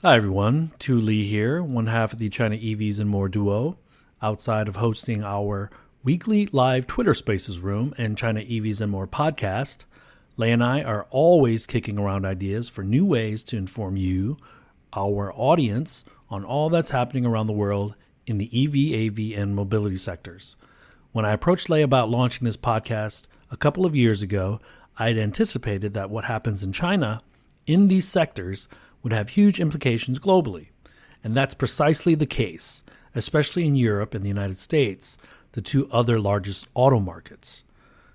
Hi everyone, Tu Lee here, one half of the China EVs and More duo. Outside of hosting our weekly live Twitter Spaces room and China EVs and More podcast, Lei and I are always kicking around ideas for new ways to inform you, our audience, on all that's happening around the world in the EV, AV, and mobility sectors. When I approached Lei about launching this podcast a couple of years ago, I'd anticipated that what happens in China in these sectors would have huge implications globally. And that's precisely the case, especially in Europe and the United States, the two other largest auto markets.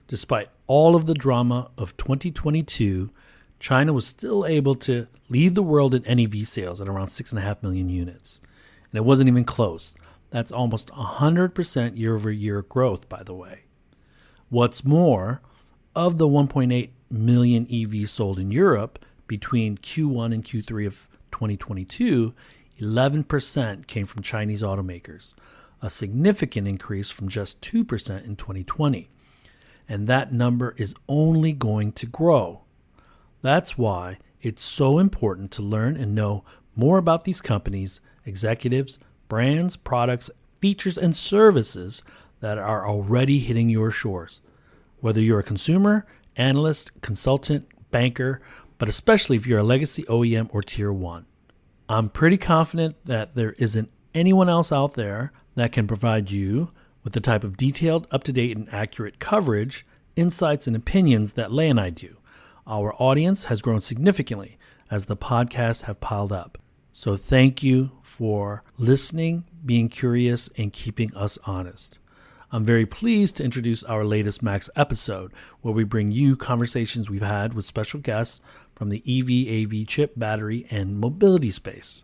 Despite all of the drama of 2022, China was still able to lead the world in NEV sales at around 6.5 million units. And it wasn't even close. That's almost 100% year-over-year growth, by the way. What's more, of the 1.8 million EVs sold in Europe between Q1 and Q3 of 2022, 11% came from Chinese automakers, a significant increase from just 2% in 2020. And that number is only going to grow. That's why it's so important to learn and know more about these companies, executives, brands, products, features, and services that are already hitting your shores. Whether you're a consumer, analyst, consultant, banker, but especially if you're a legacy OEM or Tier 1. I'm pretty confident that there isn't anyone else out there that can provide you with the type of detailed, up-to-date, and accurate coverage, insights, and opinions that Lei and I do. Our audience has grown significantly as the podcasts have piled up. So thank you for listening, being curious, and keeping us honest. I'm very pleased to introduce our latest Max episode, where we bring you conversations we've had with special guests from the EV, AV, chip, battery, and mobility space.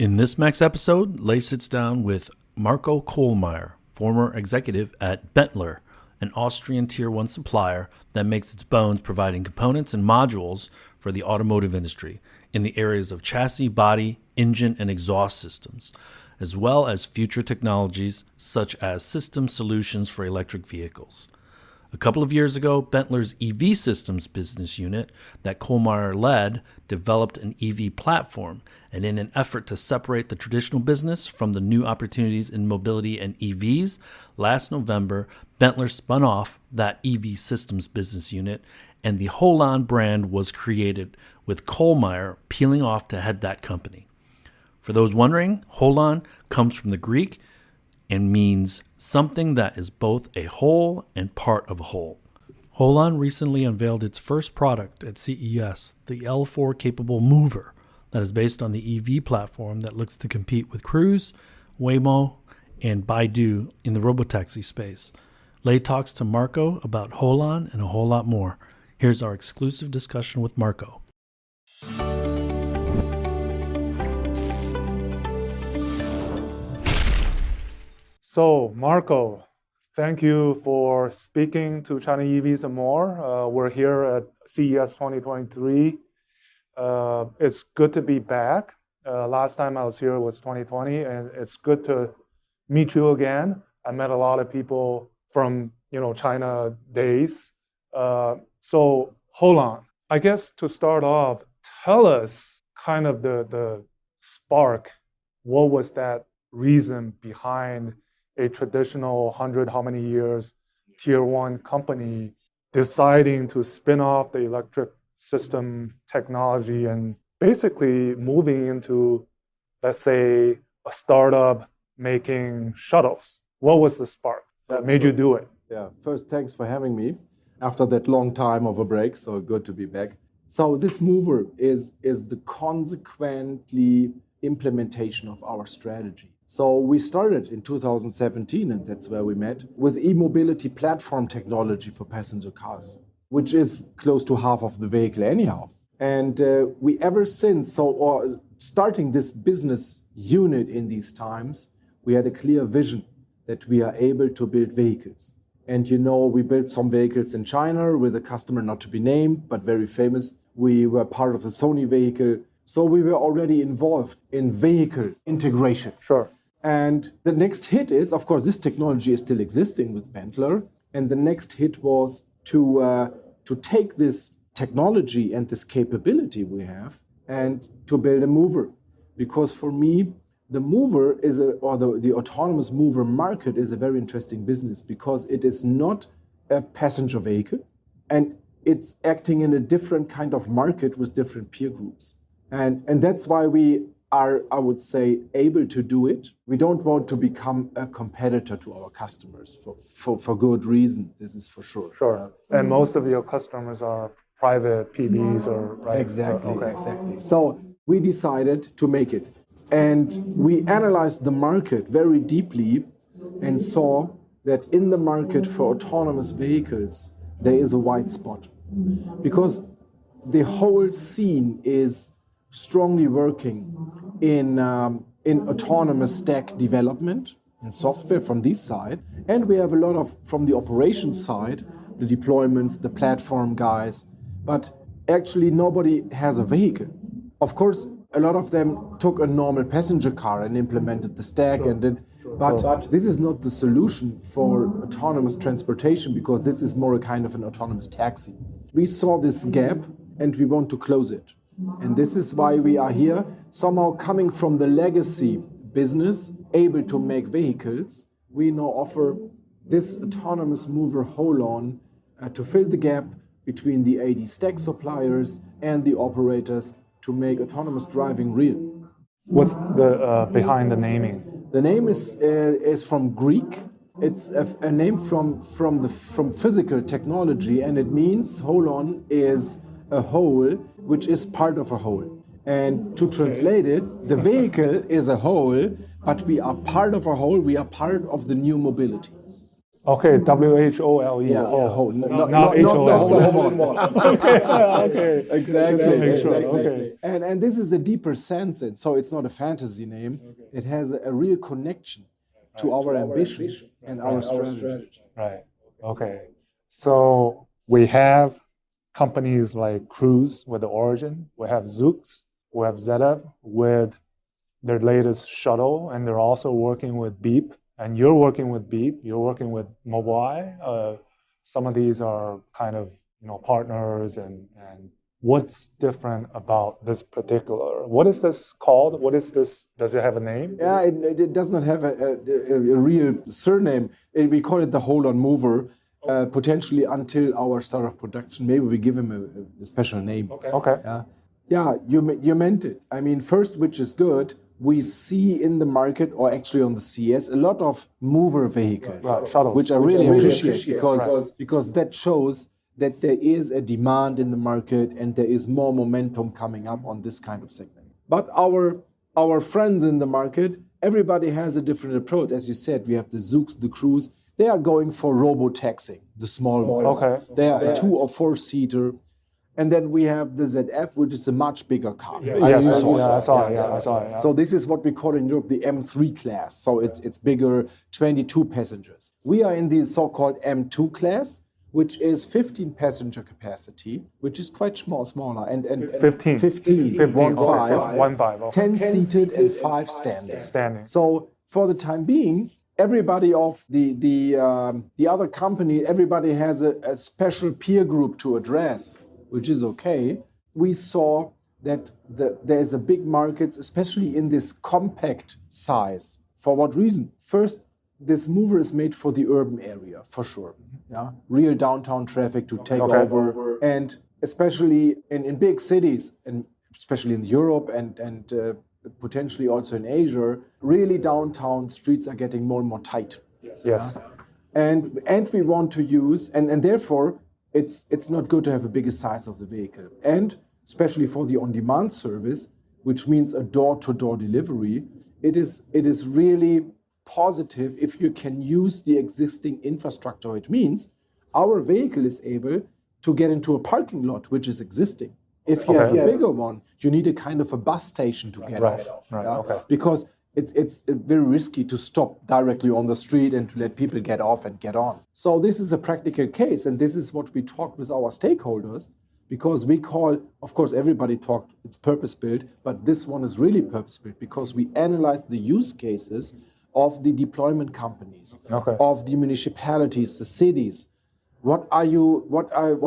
In this Max episode, Lei sits down with Marco Kollmeier, former executive at Benteler, an Austrian Tier 1 supplier that makes its bones providing components and modules for the automotive industry in the areas of chassis, body, engine, and exhaust systems, as well as future technologies such as system solutions for electric vehicles. A couple of years ago, Benteler's EV Systems business unit that Kollmeier led developed an EV platform, and in an effort to separate the traditional business from the new opportunities in mobility and EVs, last November, Benteler spun off that EV Systems business unit, and the Holon brand was created, with Kollmeier peeling off to head that company. For those wondering, Holon comes from the Greek and means something that is both a whole and part of a whole. Holon recently unveiled its first product at CES, the L4 capable mover, that is based on the EV platform that looks to compete with Cruise, Waymo, and Baidu in the robotaxi space. Lei talks to Marco about Holon and a whole lot more. Here's our exclusive discussion with Marco. So, Marco, thank you for speaking to China EVs and More. We're here at CES 2023. It's good to be back. Last time I was here was 2020, and it's good to meet you again. I met a lot of people from China days. So, Holon, I guess to start off, tell us kind of the spark. What was that reason behind a traditional 100 how many years Tier 1 company deciding to spin off the electric system technology and basically moving into, let's say, a startup making shuttles? What was the spark that made you do it? Yeah, first, thanks for having me after that long time of a break. So good to be back. So this mover is the consequently implementation of our strategy. So we started in 2017, and that's where we met, with e-mobility platform technology for passenger cars, which is close to half of the vehicle anyhow. And we ever since, starting this business unit in these times, we had a clear vision that we are able to build vehicles. And we built some vehicles in China with a customer not to be named, but very famous. We were part of the Sony vehicle. So we were already involved in vehicle integration. Sure. And the next hit is, of course, this technology is still existing with Benteler. And the next hit was to take this technology and this capability we have and to build a mover. Because for me, the mover the autonomous mover market is a very interesting business because it is not a passenger vehicle and it's acting in a different kind of market with different peer groups. And that's why we are, I would say, able to do it. We don't want to become a competitor to our customers for good reason. This is for sure. Sure. And most of your customers are private PBs or right? Exactly, So, okay. exactly. So we decided to make it. And we analyzed the market very deeply and saw that in the market for autonomous vehicles, there is a white spot. Because the whole scene is strongly working in autonomous stack development and software from this side. And we have a lot of, from the operations side, the deployments, the platform guys, but actually nobody has a vehicle. Of course, a lot of them took a normal passenger car and implemented the stack but this is not the solution for autonomous transportation because this is more a kind of an autonomous taxi. We saw this gap and we want to close it. And this is why we are here, somehow coming from the legacy business, able to make vehicles. We now offer this autonomous mover Holon to fill the gap between the AD stack suppliers and the operators to make autonomous driving real. What's the behind the naming? The name is from Greek. It's a name from physical technology, and it means Holon is a whole, which is part of a whole. And to translate it, the vehicle is a whole, but we are part of a whole. We are part of the new mobility. Okay, WHOLE. Yeah, whole. Not hole in one. Okay. Exactly. Sure. Okay. And this is a deeper sense, and so it's not a fantasy name. It has a real connection to our ambition and our strategy. Right. Okay. So we have companies like Cruise with the Origin. We have Zoox. We have ZF with their latest shuttle, and they're also working with Beep. And you're working with Beep. You're working with Mobileye. Some of these are kind of partners. And what's different about this particular? What is this called? What is this? Does it have a name? Yeah, it does not have a real surname. We call it the Holon Mover. Potentially until our start of production, maybe we give him a special name. Okay. Yeah, you meant it. I mean, first, which is good, we see in the market, or actually on the CES, a lot of mover vehicles, shuttles, which I really appreciate because that shows that there is a demand in the market and there is more momentum coming up on this kind of segment. But our friends in the market, everybody has a different approach. As you said, we have the Zoox, the Cruise. They are going for robotaxi, the small ones. Okay. They are a 2 or 4 seater. And then we have the ZF, which is a much bigger car. I saw it. So this is what we call in Europe the M3 class. So it's bigger, 22 passengers. We are in the so-called M2 class, which is 15 passenger capacity, which is quite smaller. And 15. 15, 10 seated and 5 standing. So for the time being, everybody of the other company, everybody has a special peer group to address, which is okay. We saw that there is a big market, especially in this compact size. For what reason? First, this mover is made for the urban area, for sure. Yeah, real downtown traffic to take over, and especially in big cities, and especially in Europe and potentially also in Asia, really downtown streets are getting more and more tight. Yes. And we want to use, and therefore it's not good to have a bigger size of the vehicle. And especially for the on-demand service, which means a door-to-door delivery, it is really positive if you can use the existing infrastructure. It means our vehicle is able to get into a parking lot, which is existing. If you have a bigger one, you need a kind of a bus station to get off. Because it's very risky to stop directly on the street and to let people get off and get on. So this is a practical case, and this is what we talk with our stakeholders, because we call, of course, everybody talked, it's purpose-built, but this one is really purpose-built because we analyzed the use cases of the deployment companies, of the municipalities, the cities. What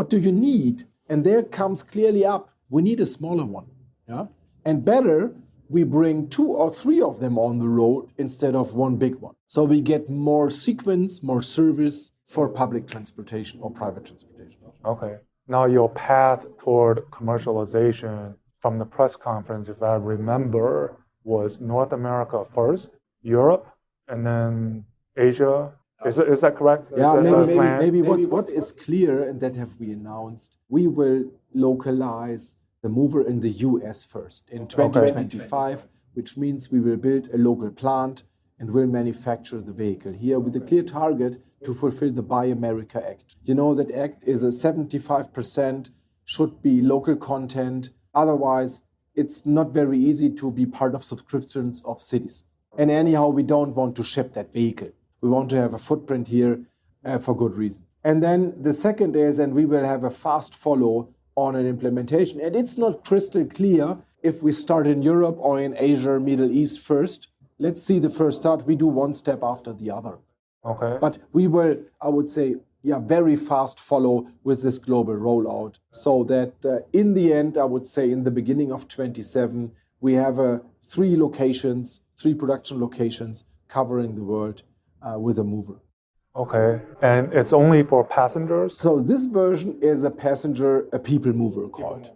do you need? And there comes clearly up, we need a smaller one. Yeah? And better, we bring 2 or 3 of them on the road instead of one big one. So we get more sequence, more service for public transportation or private transportation. Okay. Now your path toward commercialization from the press conference, if I remember, was North America first, Europe, and then Asia. Is that correct? Yeah, Maybe what is clear, and that have we announced, we will localize the mover in the US first in 2025, which means we will build a local plant and will manufacture the vehicle here with a clear target to fulfill the Buy America Act. You know, that act is a 75% should be local content. Otherwise, it's not very easy to be part of subscriptions of cities. And anyhow, we don't want to ship that vehicle. We want to have a footprint here for good reason. And then the second is, and we will have a fast follow on an implementation. And it's not crystal clear if we start in Europe or in Asia, Middle East first. Let's see the first start. We do one step after the other. Okay. But we will, I would say, very fast follow with this global rollout. So that in the end, I would say in the beginning of 27, we have 3 production locations covering the world with a mover. Okay, and it's only for passengers? So this version is a people mover called.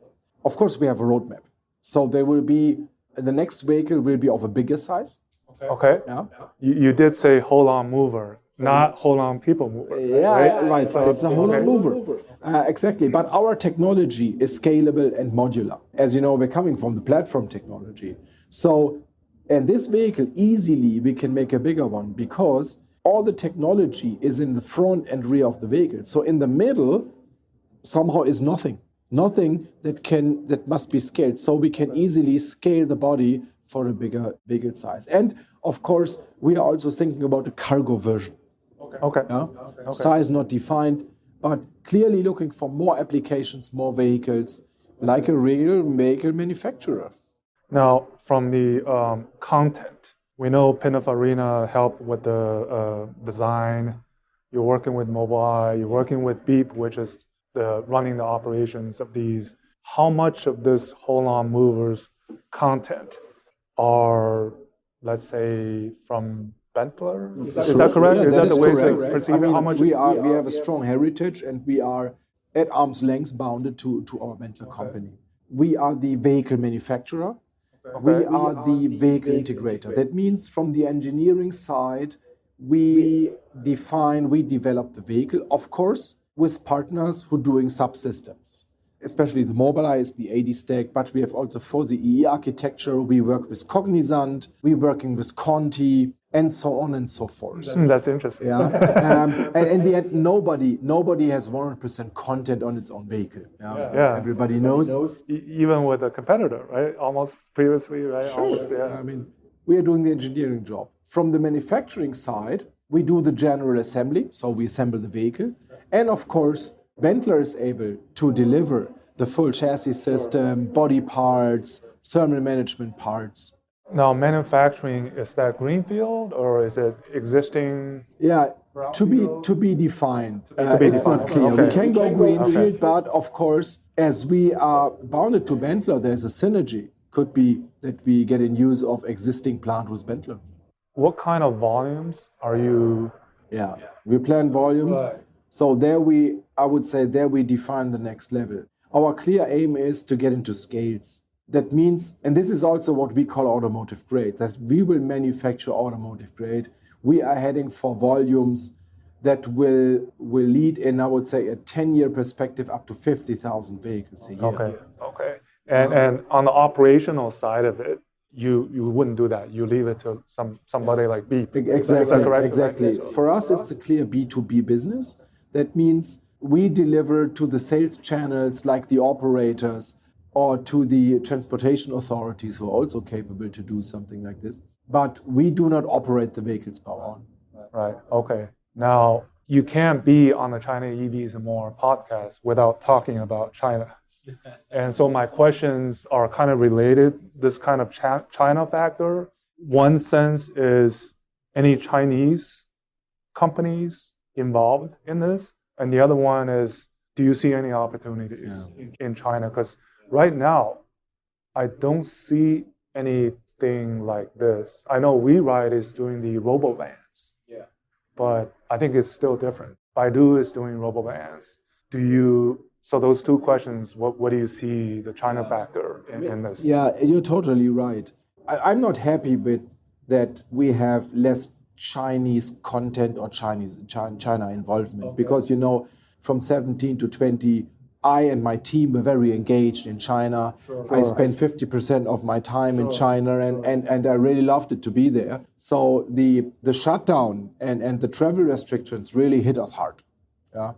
Of course, we have a roadmap. So the next vehicle will be of a bigger size. Okay. Yeah. You did say Holon mover, not Holon people mover. Right. So it's a Holon mover. Exactly. But our technology is scalable and modular. As you know, we're coming from the platform technology. So, and this vehicle, easily we can make a bigger one because all the technology is in the front and rear of the vehicle. So in the middle, somehow is nothing that must be scaled. So we can easily scale the body for a bigger vehicle size. And of course, we are also thinking about a cargo version. Okay. Yeah? Size not defined, but clearly looking for more applications, more vehicles, like a real vehicle manufacturer. Now, from the content, we know Pininfarina helped with the design. You're working with Mobile. You're working with Beep, which is running the operations of these. How much of this Holon Movers content are, let's say, from Benteler? Is that correct? Yeah, is that the way to correct. perceive it? How much we have a strong heritage, and we are at arm's length bounded to our Benteler company. We are the vehicle manufacturer. We are the vehicle integrator. That means from the engineering side, we develop the vehicle, of course, with partners who are doing subsystems. Especially the Mobileye is the AD stack, but we have also for the EE architecture, we work with Cognizant, we're working with Conti, and so on and so forth. That's interesting. Yeah. And in the end, nobody has 100% content on its own vehicle. Yeah. Everybody knows. Even with a competitor, right? Almost previously, right? Sure. Almost, yeah. I mean, we are doing the engineering job. From the manufacturing side, we do the general assembly, so we assemble the vehicle. And of course, Benteler is able to deliver the full chassis system, body parts, thermal management parts. Now, manufacturing, is that greenfield or is it existing? Yeah, to be defined. It's not clear. Okay. We can go greenfield, but of course, as we are bounded to Benteler, there's a synergy. Could be that we get in use of existing plant with Benteler. What kind of volumes are you? Yeah, we plan volumes. Right. So I would say we define the next level. Our clear aim is to get into scales. That means, and this is also what we call automotive grade, that we will manufacture automotive grade. We are heading for volumes that will lead in, I would say, a 10-year perspective up to 50,000 vehicles a year. Okay. And on the operational side of it, you wouldn't do that. You leave it to somebody like Beep. Exactly. Is that correct? Exactly. For us, it's a clear B2B business. That means we deliver to the sales channels like the operators or to the transportation authorities who are also capable to do something like this. But we do not operate the vehicles by our own. Right. Okay. Now, you can't be on the China EVs and More podcast without talking about China. And so my questions are kind of related. This kind of China factor. One sense is any Chinese companies involved in this? And the other one is, do you see any opportunities in China? Because right now, I don't see anything like this. I know WeRide is doing the robovans, but I think it's still different. Baidu is doing robovans. So those two questions, what do you see the China factor in this? Yeah, you're totally right. I'm not happy with that we have less Chinese content or China involvement because, from 17 to 20, I and my team were very engaged in China. I spent 50% of my time in China and I really loved it to be there. So the shutdown and the travel restrictions really hit us hard. Yeah.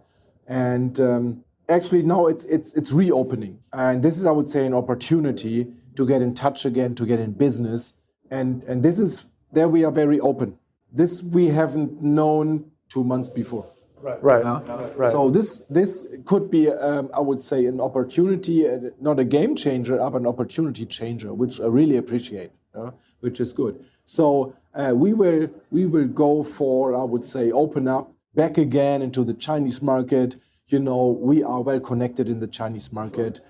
And actually now it's reopening. And this is, I would say, an opportunity to get in touch again, to get in business. And there we are very open. This we haven't known 2 months before. Right. So this could be, I would say, an opportunity, not a game changer, but an opportunity changer, which I really appreciate, which is good. So we will go for, I would say, open up back again into the Chinese market. We are well connected in the Chinese market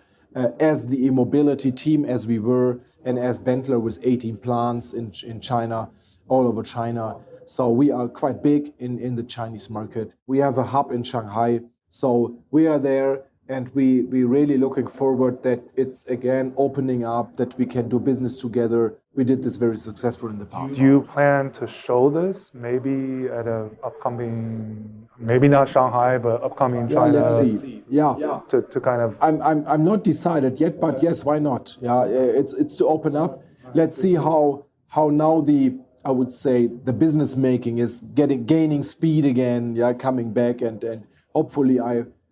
as the e-mobility team, as we were, and as Benteler with 18 plants in China, all over China. So we are quite big in the Chinese market. We have a hub in Shanghai. So we are there and we really looking forward that it's again opening up, that we can do business together. We did this very successful in the past. Do you plan to show this maybe at a upcoming, maybe not Shanghai, but upcoming China? Let's see. Yeah. To kind of. I'm not decided yet, but yes, why not? Yeah, it's to open up. Let's see how now I would say the business making is gaining speed again, coming back, and hopefully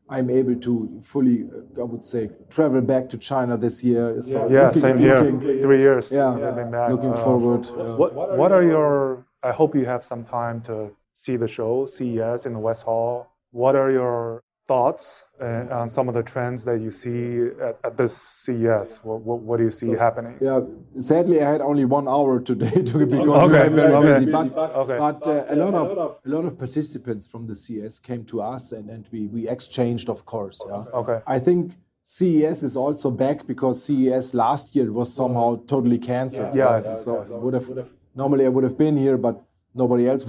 I'm able to fully, I would say, travel back to China this year. So same here. 3 years. Yeah, been back. Looking forward. What are your? I hope you have some time to see the show, CES in the West Hall. What are your thoughts on some of the trends that you see at this CES? What do you see happening? Yeah, sadly I had only 1 hour today because we are very busy. But a lot of participants from the CES came to us and we exchanged, of course. Yeah. Okay. I think CES is also back because CES last year was somehow totally canceled. Normally I would have been here, but nobody else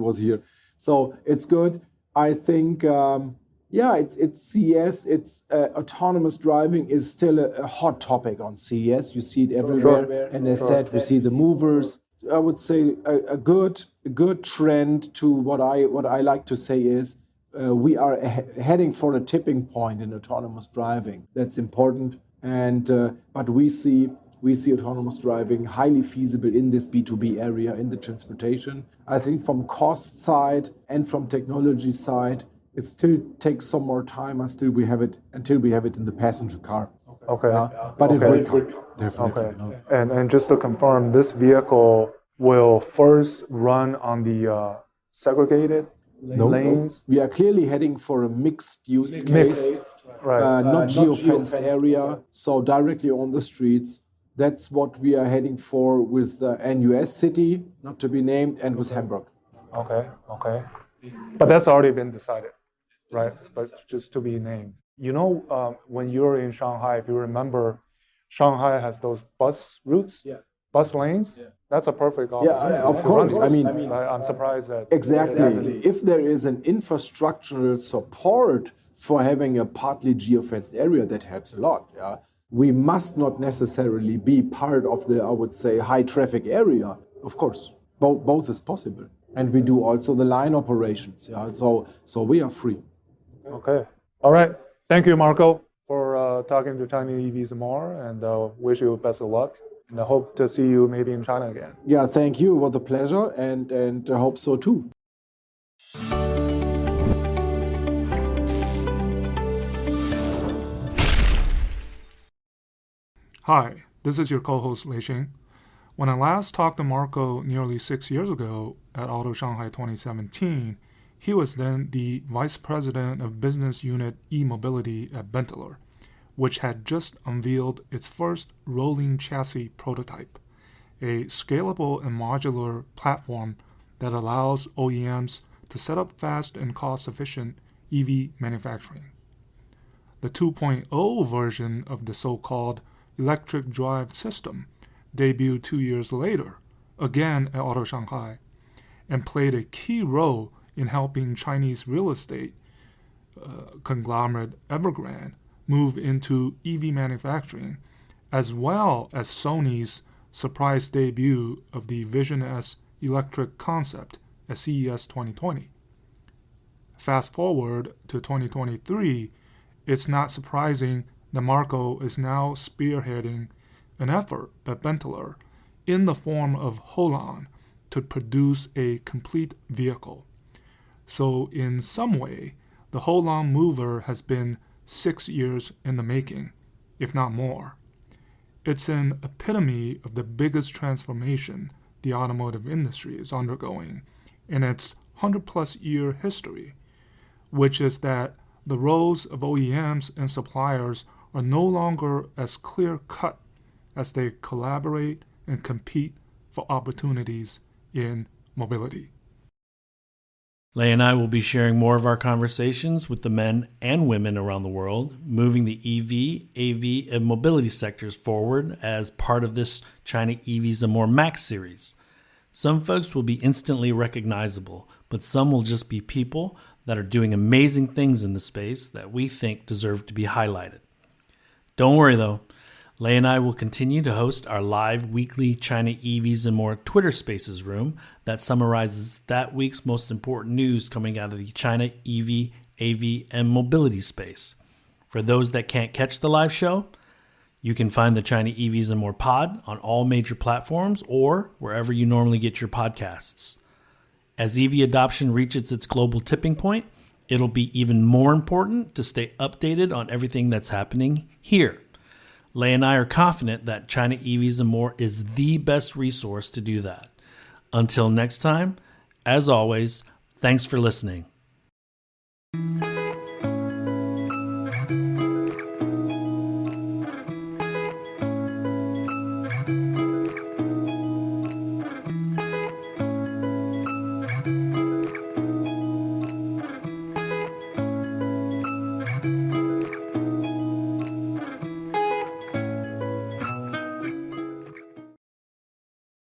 was here. So it's good. I think. It's CES. It's autonomous driving is still a hot topic on CES. You see it everywhere. And as said, we see the movers. I would say a good trend to what I like to say is we are heading for a tipping point in autonomous driving. That's important. And but we see autonomous driving highly feasible in this B2B area, in the transportation. I think from cost side and from technology side, it still takes some more time until we have it in the passenger car. Okay. But it will come, definitely. Okay. And just to confirm, this vehicle will first run on the segregated lanes? We are clearly heading for a mixed use case. Right. Not geofenced area, so directly on the streets. That's what we are heading for with the NUS city, not to be named, and with Hamburg. Okay. But that's already been decided. Right, but just to be named. When you're in Shanghai, if you remember, Shanghai has those bus routes, bus lanes. Yeah. That's a perfect opportunity. Yeah, of course. I mean, I'm surprised that exactly. If there is an infrastructural support for having a partly geofenced area, that helps a lot. Yeah, we must not necessarily be part of the, I would say, high traffic area. Of course, both is possible, and we do also the line operations. Yeah, so we are free. Okay. All right. Thank you, Marco, for talking to China EVs more, and wish you best of luck. And I hope to see you maybe in China again. Yeah, thank you. It was a pleasure, and I hope so too. Hi, this is your co-host Lei Xing. When I last talked to Marco nearly 6 years ago at Auto Shanghai 2017, he was then the Vice President of Business Unit E-Mobility at Benteler, which had just unveiled its first rolling chassis prototype, a scalable and modular platform that allows OEMs to set up fast and cost-efficient EV manufacturing. The 2.0 version of the so-called electric drive system debuted 2 years later, again at Auto Shanghai, and played a key role in helping Chinese real estate conglomerate Evergrande move into EV manufacturing, as well as Sony's surprise debut of the Vision S electric concept at CES 2020. Fast forward to 2023, it's not surprising that Marco is now spearheading an effort by Benteler in the form of Holon to produce a complete vehicle. So in some way, the Holon mover has been 6 years in the making, if not more. It's an epitome of the biggest transformation the automotive industry is undergoing in its 100-plus year history, which is that the roles of OEMs and suppliers are no longer as clear-cut as they collaborate and compete for opportunities in mobility. Lei and I will be sharing more of our conversations with the men and women around the world, moving the EV, AV, and mobility sectors forward as part of this China EVs and More Max series. Some folks will be instantly recognizable, but some will just be people that are doing amazing things in the space that we think deserve to be highlighted. Don't worry though, Lei and I will continue to host our live weekly China EVs and More Twitter Spaces room that summarizes that week's most important news coming out of the China EV, AV, and mobility space. For those that can't catch the live show, you can find the China EVs and More pod on all major platforms or wherever you normally get your podcasts. As EV adoption reaches its global tipping point, it'll be even more important to stay updated on everything that's happening here. Lei and I are confident that China EVs and More is the best resource to do that. Until next time, as always, thanks for listening.